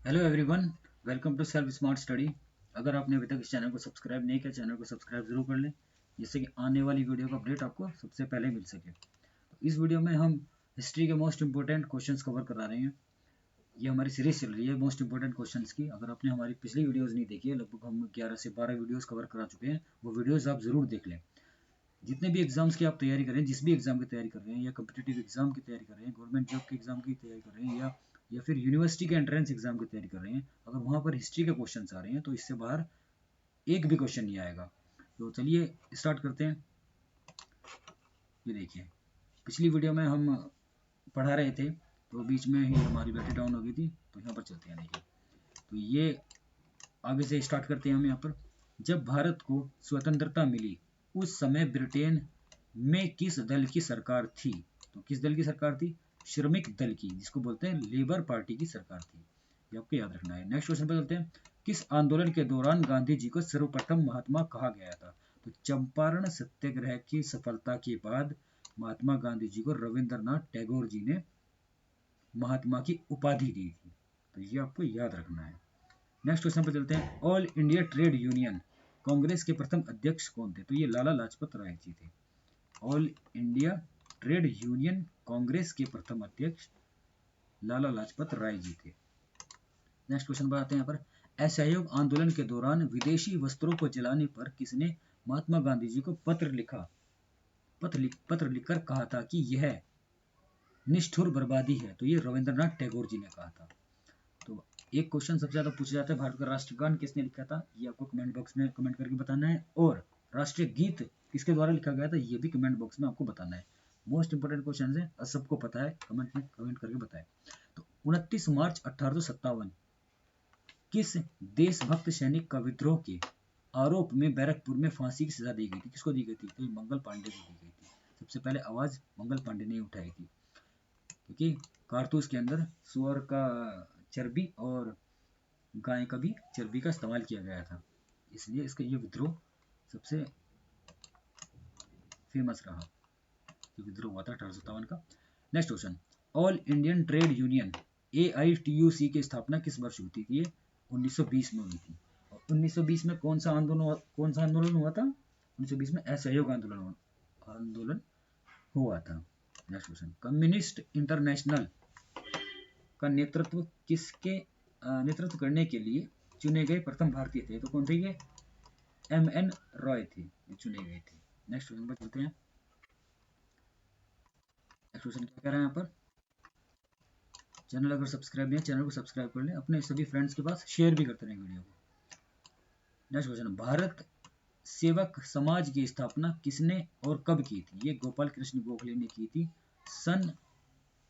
Hello everyone, welcome to self smart study. अगर आपने अभी तक इस चैनल को सब्सक्राइब नहीं किया, चैनल को सब्सक्राइब जरूर कर लें, जिससे कि आने वाली वीडियो का अपडेट आपको सबसे पहले मिल सके। तो इस वीडियो में हम हिस्ट्री के मोस्ट इंपॉर्टेंट क्वेश्चंस कवर करा रहे हैं। ये हमारी सीरीज चल रही है मोस्ट इंपॉर्टेंट क्वेश्चंस की। अगर आपने हमारी पिछली वीडियोज़ नहीं देखी है, लगभग हम 11 से 12 वीडियोज़ कवर करा चुके हैं, वो वीडियोज़ आप ज़रूर देख लें। जितने भी एग्जाम्स की आप तैयारी कर रहे हैं, जिस भी एग्जाम की तैयारी कर रहे हैं, या कम्पिटेटिव एग्जाम की तैयारी कर रहे हैं, गवर्नमेंट जॉब के एग्जाम की तैयारी कर रहे हैं, या फिर यूनिवर्सिटी के एंट्रेंस एग्जाम की तैयारी कर रहे हैं, अगर वहाँ पर हिस्ट्री के क्वेश्चन आ रहे हैं तो इससे बाहर एक भी क्वेश्चन नहीं आएगा। तो चलिए स्टार्ट करते हैं। ये देखिए, पिछली वीडियो में हम पढ़ा रहे थे, तो बीच में ही हमारी बैटरी डाउन हो गई थी, तो यहाँ पर चलते हैं। देखिए, तो ये आगे से स्टार्ट करते हैं हम यहाँ पर। जब भारत को स्वतंत्रता मिली, उस समय ब्रिटेन में किस दल की सरकार थी? तो किस दल की सरकार थी? श्रमिक दल की, जिसको बोलते हैं लेबर पार्टी की सरकार थी। ये आपको याद रखना है। नेक्स्ट क्वेश्चन पर चलते हैं। किस आंदोलन के दौरान गांधी जी को सर्वप्रथम महात्मा कहा गया था? तो चंपारण सत्याग्रह की सफलता के बाद महात्मा गांधी जी को रविंद्रनाथ टैगोर जी ने महात्मा की उपाधि दी थी। तो ये आपको याद रखना है। नेक्स्ट क्वेश्चन पर चलते हैं। All India trade union Congress के प्रथम अध्यक्ष कौन थे? तो ये लाला लाजपत राय जी थे। All India trade union Congress के प्रथम अध्यक्ष लाला लाजपत राय जी थे। नेक्स्ट क्वेश्चन पर आते हैं। यहाँ पर असहयोग आंदोलन के दौरान विदेशी वस्त्रों को जलाने पर किसने महात्मा गांधी जी को पत्र लिखा? पत्र लिखकर कहा था कि यह निष्ठुर बर्बादी है? तो ये रविंद्रनाथ टैगोर जी ने कहा था। तो एक क्वेश्चन सबसे ज्यादा पूछा जाता है, भारत का राष्ट्रगान किसने लिखा था? ये आपको कमेंट बॉक्स में कमेंट करके बताना है। और राष्ट्रीय गीत किसके द्वारा लिखा गया था? ये भी कमेंट बॉक्स में आपको बताना है। मोस्ट इंपोर्टेंट क्वेश्चन है और सबको पता है, कमेंट में कमेंट करके बताएं। तो 29 मार्च 1857 किस देशभक्त सैनिक का विद्रोह के आरोप में बैरकपुर में फांसी की सजा दी गई थी? किसको दी गई थी? तो मंगल पांडे को दी गई थी। सबसे पहले आवाज मंगल पांडे ने उठाई थी, क्योंकि कारतूस के अंदर सुअर का चर्बी और गाय का भी चर्बी का इस्तेमाल किया गया था, इसलिए इसका ये विद्रोह सबसे फेमस रहा। ये विद्रोह हुआ था 1857 का। Next question. All Indian trade union AITUC की स्थापना किस वर्ष हुई थी? ये 1920 में हुई थी। और 1920 में कौन सा आंदोलन हुआ था? 1920 में असहयोग आंदोलन हुआ था। Next question. कम्युनिस्ट इंटरनेशनल का नेतृत्व करने के लिए चुने गए प्रथम भारतीय थे? तो कौन थे ये? MN रॉय थे, ये चुने गए थे। नेक्स्ट क्वेश्चन पर चलते हैं। नेक्स्ट क्वेश्चन क्या कह रहा है यहाँ पर? चैनल अगर सब्सक्राइब नहीं है, चैनल को सब्सक्राइब कर लें, अपने सभी फ्रेंड्स के पास शेयर भी करते रहें वीडियो को। Next question. भारत सेवक समाज की स्थापना किसने और कब की थी? ये गोपाल कृष्ण गोखले ने की थी सन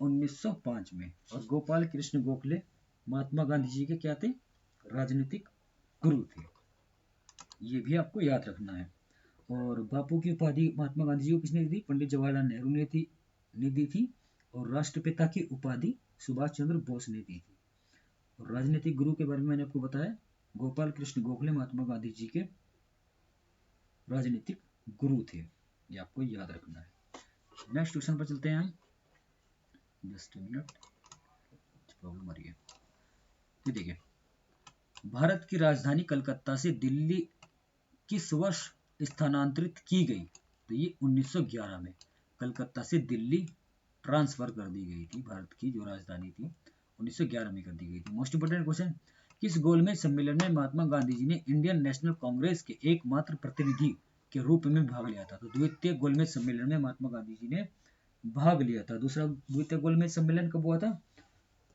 1905 में। और गोपाल कृष्ण गोखले महात्मा गांधी जी के क्या थे? राजनीतिक गुरु थे। ये भी आपको याद रखना है। और बापू की उपाधि महात्मा गांधी जी को किसने दी थी? पंडित जवाहरलाल नेहरू ने दी थी। और राष्ट्रपिता की उपाधि सुभाष चंद्र बोस ने दी थी। और राजनीतिक गुरु के बारे में मैंने आपको बताया, गोपाल कृष्ण गोखले महात्मा गांधी जी के राजनीतिक गुरु थे। ये आपको याद रखना है। नेक्स्ट क्वेश्चन पर चलते हैं हम। जस्ट मिनट, प्रॉब्लम आ रही है। ये देखिए, भारत की राजधानी कलकत्ता से दिल्ली किस वर्ष स्थानांतरित की गई? तो ये 1911 में कलकत्ता से दिल्ली ट्रांसफर कर दी गई थी। भारत की जो राजधानी थी 1911 में कर दी गई थी। Most important question. किस गोलमेज सम्मेलन में महात्मा गांधी जी ने इंडियन नेशनल कांग्रेस के एकमात्र प्रतिनिधि के रूप में भाग लिया था? तो द्वितीय गोलमेज सम्मेलन में महात्मा गांधी जी ने भाग लिया था। दूसरा द्वितीय गोलमेज सम्मेलन कब हुआ था?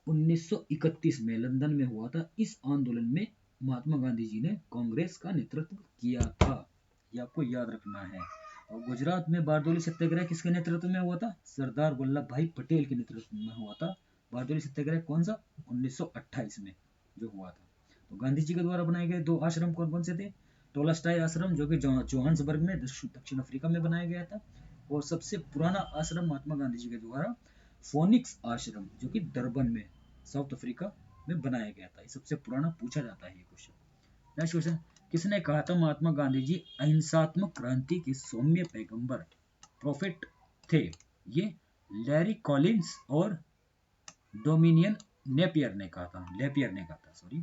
1931 में लंदन में हुआ था। इस आंदोलन में महात्मा गांधी जी ने कांग्रेस का नेतृत्व किया था। ये आपको याद रखना है। और गुजरात में बारडोली सत्याग्रह किसके नेतृत्व में हुआ था? सरदार वल्लभ भाई पटेल के नेतृत्व में हुआ था। बारडोली सत्याग्रह कौन सा? 1928 में जो हुआ था। तो गांधी जी के द्वारा बनाए गए दो आश्रम कौन कौन से थे? टोलस्टाय आश्रम, जो कि जोहान्सबर्ग में दक्षिण अफ्रीका में बनाया गया था। और सबसे पुराना आश्रम महात्मा गांधी जी के द्वारा फोनिक्स आश्रम, जो कि डरबन में साउथ अफ्रीका में बनाया गया था। ये सबसे पुराना पूछा जाता है ये क्वेश्चन। Next question. किसने कहा था महात्मा गांधी जी अहिंसात्मक क्रांति के सौम्य पैगंबर प्रोफेट थे? ये लैरी कॉलिंस और डोमिनियन नेपियर ने कहा था, लेपियर ने कहा था, सॉरी।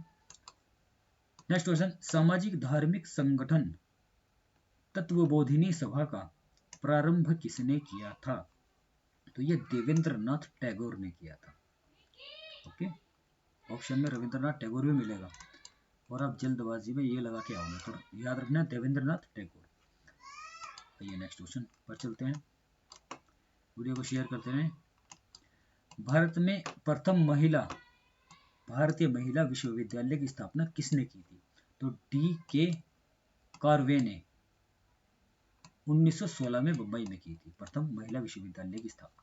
नेक्स्ट क्वेश्चन, सामाजिक धार्मिक संगठन तत्वबोधिनी सभा का प्रारंभ किसने किया था? तो ये देवेंद्रनाथ टैगोर ने किया था। ओके, ऑप्शन में रविंद्रनाथ टैगोर भी मिलेगा और आप जल्दबाजी में ये लगा के आओगे, तो याद रखना देवेंद्रनाथ टैगोर। ये नेक्स्ट क्वेश्चन पर चलते हैं, वीडियो को शेयर करते रहें। भारत में प्रथम भारतीय महिला विश्वविद्यालय की स्थापना किसने की थी? तो D.K. कार्वे ने 1916 में मुंबई में की थी प्रथम महिला विश्वविद्यालय की स्थापना।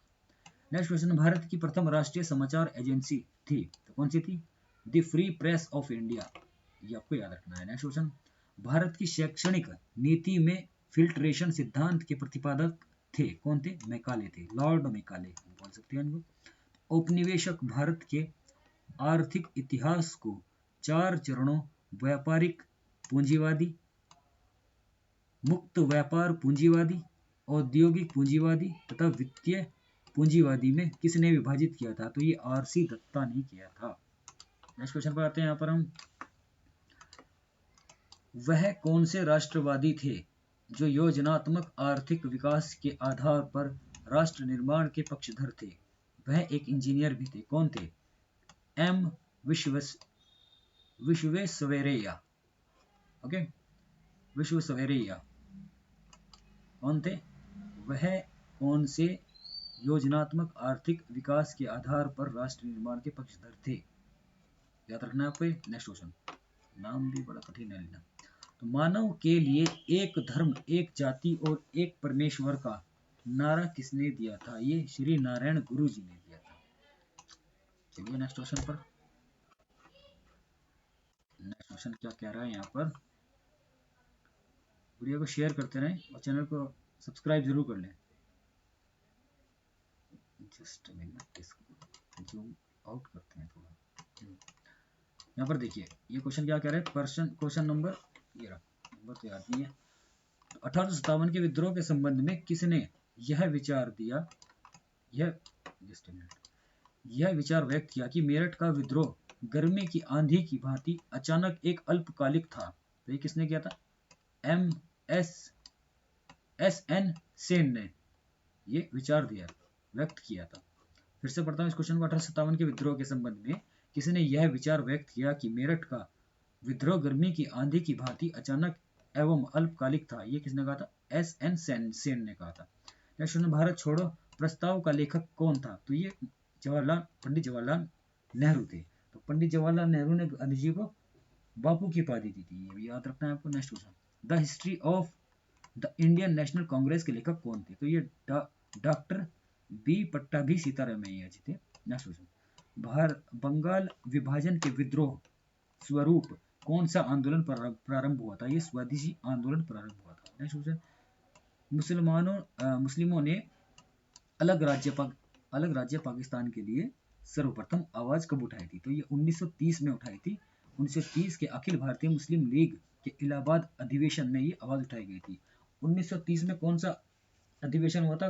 नेक्स्ट क्वेश्चन, भारत की प्रथम राष्ट्रीय समाचार एजेंसी थी, तो कौन सी थी? The free press of India, ये आपको याद रखना है। नेक्स्ट क्वेश्चन, भारत की शैक्षणिक नीति में फिल्ट्रेशन सिद्धांत के प्रतिपादक थे, कौन थे? मैकाले थे, लॉर्ड मैकाले बोल सकते हैं इनको। औपनिवेशिक भारत के आर्थिक इतिहास को 4 चरणों व्यापारिक पूंजीवादी, मुक्त व्यापार पूंजीवादी, औद्योगिक पूंजीवादी तथा वित्तीय पूंजीवादी में किसने विभाजित किया था? तो ये आरसी दत्ता ने किया था। नेक्स्ट क्वेश्चन पर आते हैं। यहाँ पर हम, वह कौन से राष्ट्रवादी थे जो योजनात्मक आर्थिक विकास के आधार पर राष्ट्र निर्माण के पक्षधर थे? वह एक इंजीनियर भी थे, कौन थे? एम विश्वेश्वरैया। ओके, विश्वेश्वरैया कौन थे? वह कौन से योजनात्मक आर्थिक विकास के आधार पर राष्ट्र निर्माण के पक्षधर थे? याद रखना है आपको। नेक्स्ट क्वेश्चन, नाम भी बड़ा कठिन है लेना। तो मानव के लिए एक धर्म, एक जाति और एक परमेश्वर का नारा किसने दिया था? ये श्री नारायण गुरु जी ने दिया था। चलिए नेक्स्ट क्वेश्चन पर। नेक्स्ट क्वेश्चन क्या कह रहा है यहाँ पर, वीडियो को शेयर करते रहें और चैनल को सब्सक्राइब जरूर कर लें। जस्ट मिनट, इसको जूम आउट करते हैं थोड़ा। यहाँ पर देखिए, ये क्वेश्चन क्या कह रहा है, क्वेश्चन नंबर, ये रहा, नंबर तो याद नहीं है। 1857 के विद्रोह के संबंध में किसने यह विचार दिया, यह विचार व्यक्त किया कि मेरठ का विद्रोह गर्मी की आंधी की भांति अचानक एक अल्पकालिक था? तो ये किसने किया था? S.N. सेन ने ये विचार दिया, व्यक्त किया था। फिर से पढ़ता हूँ इस क्वेश्चन को। 1857 के विद्रोह के संबंध में किसने यह विचार व्यक्त किया कि मेरठ का विद्रोह गर्मी की आंधी की भांति अचानक एवं अल्पकालिक था? ये किसने कहा था? S.N. सेन ने कहा था। नेक्स्ट, भारत छोड़ो प्रस्ताव का लेखक कौन था? तो ये पंडित जवाहरलाल नेहरू थे। तो पंडित जवाहरलाल नेहरू ने गांधी जी को बापू की उपाधि दी थी, ये भी याद रखना है आपको। Next question, the history of the Indian national Congress के लेखक कौन थे? तो ये डॉक्टर बी पट्टाभी सीतारामैया जी थे। नेक्स्ट क्वेश्चन, बंगाल विभाजन के विद्रोह स्वरूप कौन सा आंदोलन प्रारंभ हुआ था? ये स्वदेशी आंदोलन प्रारंभ हुआ था। नेक्स्ट क्वेश्चन, मुस्लिमों ने अलग राज्य पाकिस्तान के लिए सर्वप्रथम आवाज कब उठाई थी? तो ये 1930 में उठाई थी। 1930 के अखिल भारतीय मुस्लिम लीग के इलाहाबाद अधिवेशन में ये आवाज उठाई गई थी। 1930 में कौन सा अधिवेशन हुआ था?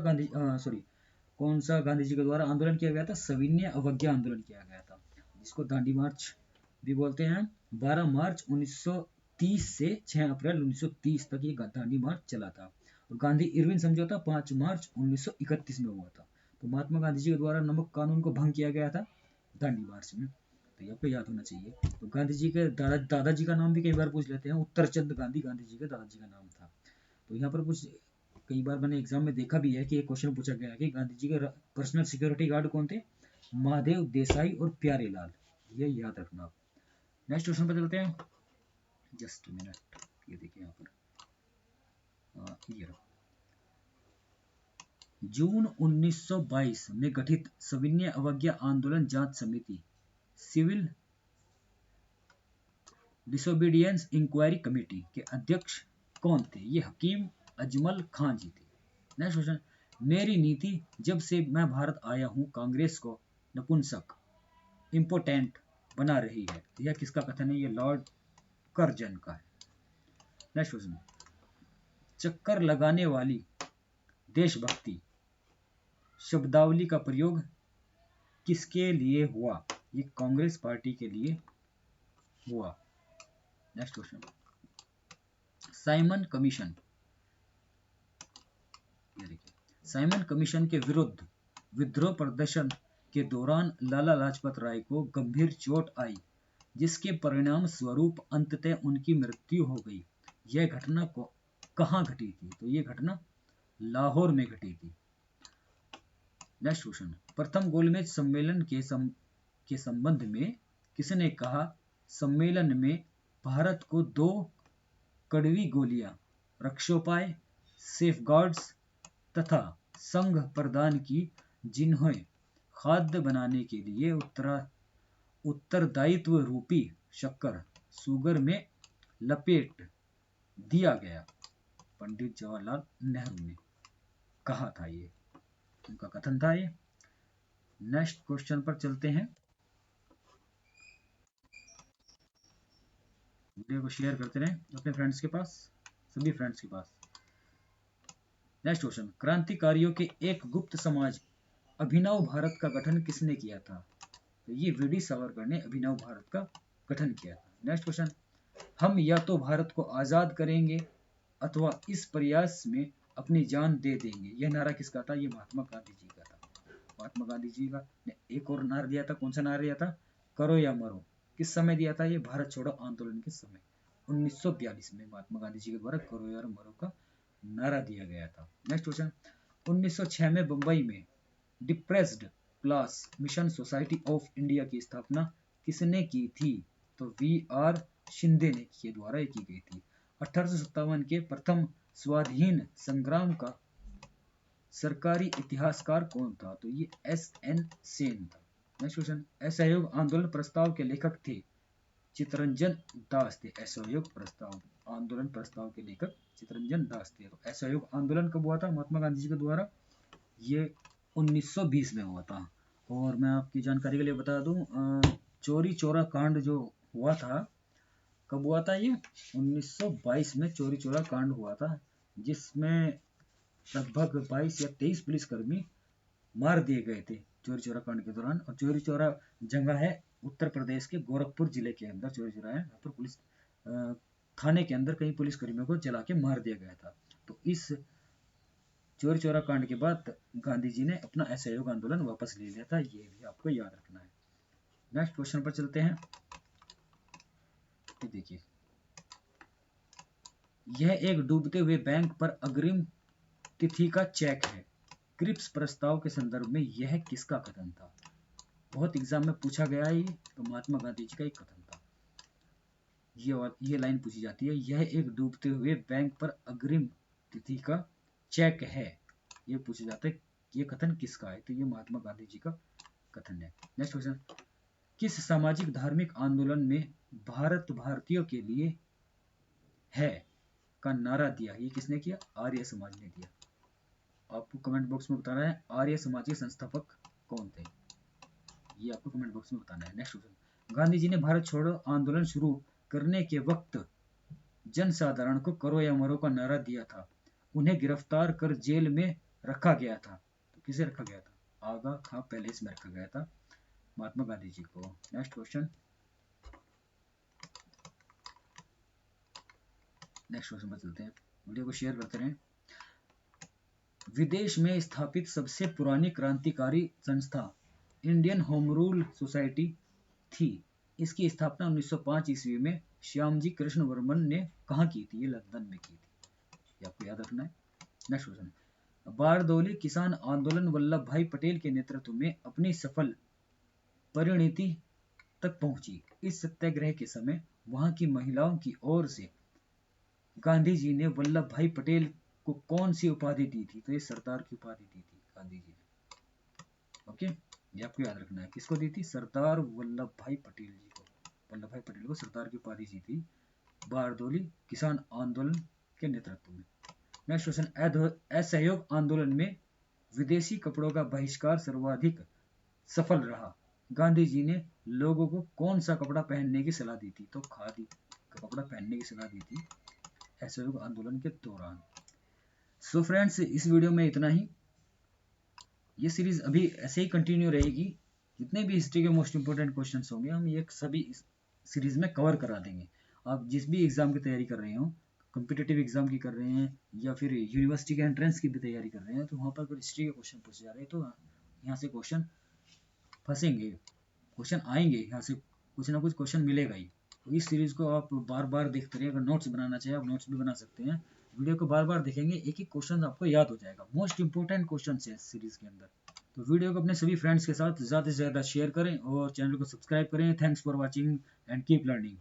कौन सा गांधी जी के द्वारा आंदोलन किया गया था? सविनय अवज्ञा आंदोलन किया गया था, जिसको दांडी मार्च भी बोलते हैं। 12 मार्च 1930 से 6 अप्रैल 1930 तक ये दांडी मार्च चला था। और गांधी इरविन समझौता 5 मार्च 1931 में हुआ था। तो महात्मा गांधी जी के द्वारा नमक कानून को भंग किया गया था दांडी मार्च में, तो ये आपको याद होना चाहिए। तो गांधी जी के दादाजी का नाम भी कई बार पूछ लेते हैं, उत्तरचंद गांधी गांधी जी के दादाजी का नाम था। तो यहाँ पर कुछ कई बार मैंने एग्जाम में देखा भी है कि एक क्वेश्चन पूछा गया कि गांधी जी के पर्सनल सिक्योरिटी गार्ड कौन थे? महादेव देसाई और प्यारे लाल, ये याद रखना आप। नेक्स्ट क्वेश्चन पर चलते हैं। जस्ट मिनट, ये देखिए यहाँ पर, ये जून 1922 में गठित सविनय अवज्ञा आंदोलन जांच समिति, सिविल डिसोबीडियंस इंक्वायरी कमेटी के अध्यक्ष कौन थे? ये हकीम अजमल खान जी थे। नेक्स्ट क्वेश्चन, मेरी नीति जब से मैं भारत आया हूं कांग्रेस को नपुंसक, इम्पोर्टेंट बना रही है, यह किसका कथन है? ये लॉर्ड कर्जन का है। नेक्स्ट क्वेश्चन, चक्कर लगाने वाली देशभक्ति शब्दावली का प्रयोग किसके लिए हुआ? ये कांग्रेस पार्टी के लिए हुआ। नेक्स्ट क्वेश्चन, साइमन कमीशन, ये देखिए, साइमन कमीशन के विरुद्ध विद्रोह प्रदर्शन के दौरान लाला लाजपत राय को गंभीर चोट आई, जिसके परिणाम स्वरूप अंततः उनकी मृत्यु हो गई। यह घटना को कहाँ घटी थी? तो ये घटना लाहौर में घटी थी। नेक्स्ट क्वेश्चन, प्रथम गोलमेज सम्मेलन के संबंध में किसने कहा? सम्मेलन में भारत को 2 कड़वी गोलियां, रक्षोपाय, सेफगार्ड्स तथा संघ प्रदान की, जिन्हें खाद्य बनाने के लिए उत्तरदायित्व रूपी शक्कर शुगर में लपेट दिया गया। पंडित जवाहरलाल नेहरू ने कहा था, ये उनका कथन था ये। नेक्स्ट क्वेश्चन पर चलते हैं। वीडियो को शेयर करते रहें अपने फ्रेंड्स के पास, सभी फ्रेंड्स के पास। नेक्स्ट क्वेश्चन, क्रांतिकारियों के एक गुप्त समाज अभिनव भारत का गठन किसने किया था? तो ये वीडी सावरकर ने अभिनव भारत का गठन किया था। नेक्स्ट क्वेश्चन, हम या तो भारत को आजाद करेंगे अथवा इस प्रयास में अपनी जान दे देंगे, यह नारा किसका था? ये महात्मा गांधी जी का था। महात्मा गांधी जी का ने एक और नारा दिया था, कौन सा नारा दिया था? करो या मरो। किस समय दिया था? ये भारत छोड़ो आंदोलन के समय 1942 में महात्मा गांधी जी के द्वारा करो या मरो का नारा दिया गया था। नेक्स्ट क्वेश्चन, 1906 में बंबई में depressed class mission society of India की स्थापना किसने की थी? तो वी.आर. शिंदे ने के द्वारा की गई थी। 1857 के प्रथम स्वाधीन संग्राम का सरकारी इतिहासकार कौन था? तो ये S.N. सेन था। नेक्स्ट क्वेश्चन, असहयोग आंदोलन प्रस्ताव के लेखक थे चितरंजन दास थे। असहयोग प्रस्ताव आंदोलन प्रस्ताव के लेखक चितरंजन दास थे। तो असहयोग आंदोलन कब हुआ था महात्मा गांधी जी के द्वारा? ये 1920 में हुआ था। और मैं आपकी जानकारी के लिए बता दूं, चोरी चौरा कांड जो हुआ था, कब हुआ था? ये 1922 में चोरी चौरा कांड हुआ था, जिसमें लगभग 22 या 23 पुलिसकर्मी मार दिए गए थे चोरी चौरा कांड के दौरान। और चोरी चौरा जगह है उत्तर प्रदेश के गोरखपुर जिले के अंदर चोरी चौरा है। यहाँ पर पुलिस थाने के अंदर कई पुलिसकर्मियों को जला के मार दिया गया था। तो इस चोरी चौरा कांड के बाद गांधी जी ने अपना असहयोग आंदोलन वापस ले लिया था, ये भी आपको याद रखना है। नेक्स्ट क्वेश्चन पर चलते हैं। देखिए, यह एक डूबते हुए बैंक पर अग्रिम तिथि का चेक है। क्रिप्स प्रस्ताव के संदर्भ में यह किसका कथन था? बहुत एग्जाम में पूछा गया है, तो महात्मा गांधी जी का एक कथन था। ये लाइन पूछी जाती है, यह एक डूबते हुए बैंक पर अग्रिम तिथि का चेक है, ये पूछा जाता है ये कथन किसका है? तो ये महात्मा गांधी जी का कथन है। नेक्स्ट क्वेश्चन, किस सामाजिक धार्मिक आंदोलन में भारत भारतीयों के लिए है का नारा दिया? ये किसने किया? आर्य समाज ने दिया। आपको कमेंट बॉक्स में बताना है आर्य समाज के संस्थापक कौन थे, ये आपको कमेंट बॉक्स में बताना है। नेक्स्ट क्वेश्चन, गांधी जी ने भारत छोड़ो आंदोलन शुरू करने के वक्त जनसाधारण को करो या मरो का नारा दिया था। उन्हें गिरफ्तार कर जेल में रखा गया था। तो किसे रखा गया था? आगा खां पैलेस में रखा गया था महात्मा गांधी जी को। नेक्स्ट क्वेश्चन, पर चलते हैं। वीडियो को शेयर करते रहें। विदेश में स्थापित सबसे पुरानी क्रांतिकारी संस्था इंडियन होम रूल सोसाइटी थी। इसकी स्थापना 1905 ईस्वी में श्यामजी कृष्ण वर्मन ने कहाँ की थी? ये लंदन में की थी, ये आपको याद रखना है। नेक्स्ट क्वेश्चन, बारदौली किसान आंदोलन वल्लभ भाई पटेल के नेतृत्व में अपनी सफल परिणति तक पहुंची। इस सत्याग्रह के समय वहां की महिलाओं की ओर से गांधी जी ने वल्लभ भाई पटेल को कौन सी उपाधि दी थी? तो ये सरदार की उपाधि दी थी गांधी जी ने। ओके, ये आपको याद रखना है, किसको दी थी? सरदार वल्लभ भाई पटेल जी को। वल्लभ भाई पटेल को सरदार की उपाधि दी थी बारदौली किसान आंदोलन के नेतृत्व में। नेक्स्ट क्वेश्चन, असहयोग आंदोलन में विदेशी कपड़ों का बहिष्कार सर्वाधिक सफल रहा। गांधी जी ने लोगों को कौन सा कपड़ा पहनने की सलाह दी थी? तो खादी का कपड़ा पहनने की सलाह दी थी असहयोग आंदोलन के दौरान। सो फ्रेंड्स, इस वीडियो में इतना ही। ये सीरीज अभी ऐसे ही कंटिन्यू रहेगी जितने भी हिस्ट्री के मोस्ट इंपॉर्टेंट क्वेश्चन होंगे हम ये सभी इस सीरीज में कवर करा देंगे। आप जिस भी एग्जाम की तैयारी कर रहे हो, कम्पिटिटिव एग्जाम की कर रहे हैं या फिर यूनिवर्सिटी के एंट्रेंस की भी तैयारी कर रहे हैं, तो वहाँ पर अगर हिस्ट्री के क्वेश्चन पूछे जा रहे हैं तो यहाँ से क्वेश्चन फंसेंगे, क्वेश्चन आएंगे, यहाँ से कुछ ना कुछ क्वेश्चन मिलेगा ही। तो इस सीरीज को आप बार बार देखते रहिए। अगर नोट्स बनाना चाहे आप नोट्स भी बना सकते हैं। वीडियो को बार बार देखेंगे, एक एक क्वेश्चन आपको याद हो जाएगा। मोस्ट इंपॉर्टेंट क्वेश्चन है इस सीरीज के अंदर। तो वीडियो को अपने सभी फ्रेंड्स के साथ ज़्यादा से ज़्यादा शेयर करें और चैनल को सब्सक्राइब करें। Thanks for watching and keep learning.